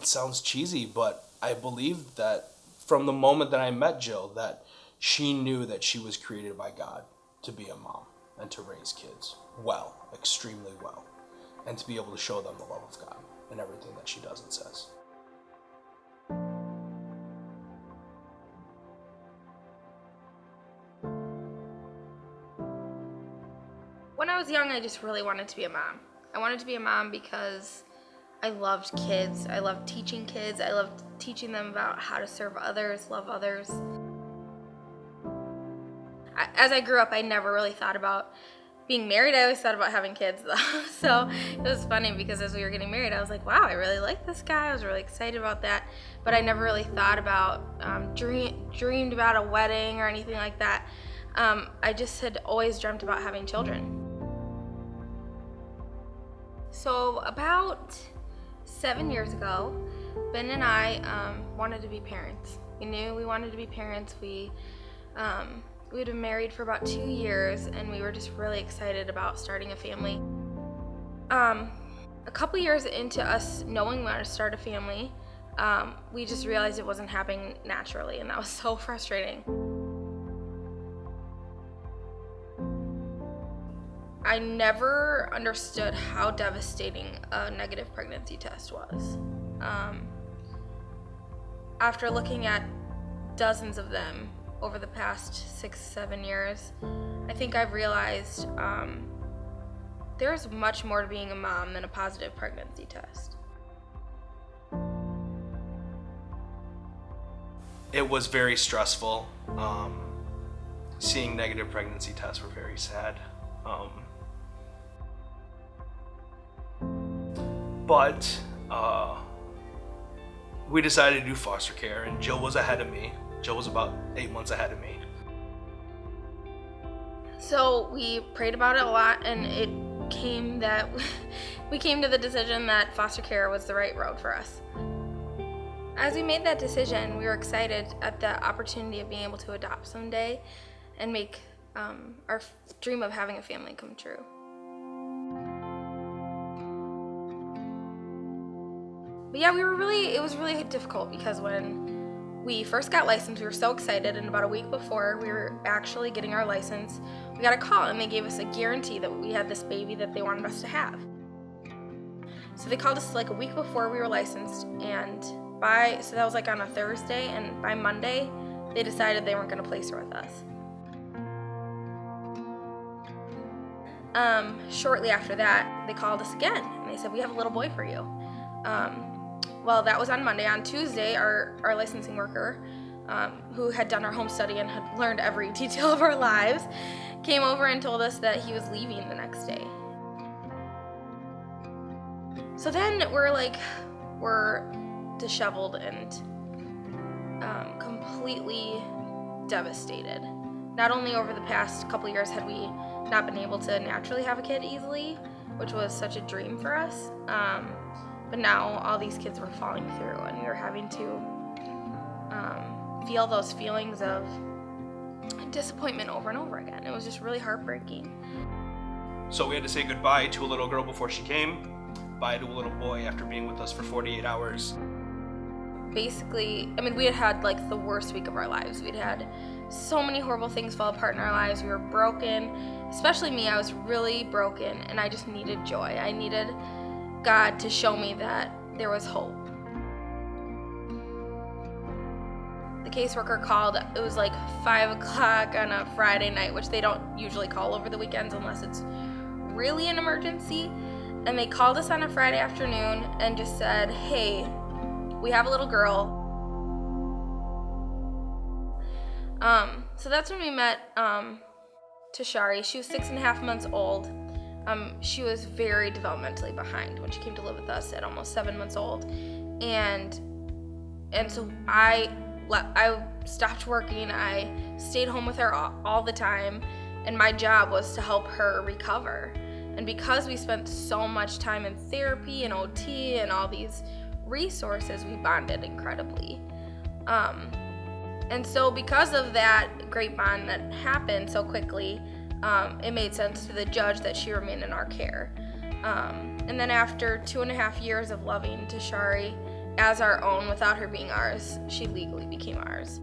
it sounds cheesy, but I believe that from the moment that I met Jill, that she knew that she was created by God to be a mom and to raise kids well, extremely well, and to be able to show them the love of God in everything that she does and says. When I was young, I just really wanted to be a mom. I wanted to be a mom because I loved kids. I loved teaching kids. I loved teaching them about how to serve others, love others. As I grew up, I never really thought about being married. I always thought about having kids, though. So it was funny because as we were getting married, I was like, wow, I really like this guy. I was really excited about that. But I never really thought about, dreamed about a wedding or anything like that. I just had always dreamt about having children. So about 7 years ago, Ben and I wanted to be parents. We knew we wanted to be parents. We'd been married for about 2 years, and we were just really excited about starting a family. A couple years into us knowing we wanted to start a family, we just realized it wasn't happening naturally, and that was so frustrating. I never understood how devastating a negative pregnancy test was. After looking at dozens of them over the past 6-7 years, I think I've realized there's much more to being a mom than a positive pregnancy test. It was very stressful. Seeing negative pregnancy tests were very sad. But we decided to do foster care, and Jill was ahead of me. Jill was about 8 months ahead of me. So we prayed about it a lot, and it came that we came to the decision that foster care was the right road for us. As we made that decision, we were excited at the opportunity of being able to adopt someday and make our dream of having a family come true. But yeah, it was really difficult because when we first got licensed, we were so excited, and about a week before we were actually getting our license, we got a call and they gave us a guarantee that we had this baby that they wanted us to have. So they called us like a week before we were licensed, and so that was like on a Thursday, and by Monday, they decided they weren't gonna place her with us. Shortly after that, they called us again, and they said, we have a little boy for you. Well, that was on Monday. On Tuesday, our licensing worker, who had done our home study and had learned every detail of our lives, came over and told us that he was leaving the next day. So then we're disheveled and completely devastated. Not only over the past couple years had we not been able to naturally have a kid easily, which was such a dream for us, but now all these kids were falling through, and we were having to feel those feelings of disappointment over and over again. It was just really heartbreaking. So we had to say goodbye to a little girl before she came, bye to a little boy after being with us for 48 hours. Basically, we had like the worst week of our lives. We'd had so many horrible things fall apart in our lives. We were broken, especially me. I was really broken, and I just needed joy. I needed God to show me that there was hope. The caseworker called. It was like 5 o'clock on a Friday night, which they don't usually call over the weekends unless it's really an emergency. And they called us on a Friday afternoon and just said, hey, we have a little girl. So that's when we met Tashari. She was 6.5 months old. She was very developmentally behind when she came to live with us at almost 7 months old. And so I stopped working. I stayed home with her all the time, and my job was to help her recover. And because we spent so much time in therapy and OT and all these resources, we bonded incredibly. And so because of that great bond that happened so quickly, it made sense to the judge that she remain in our care. And then after 2.5 years of loving Tashari, as our own without her being ours. She legally became ours.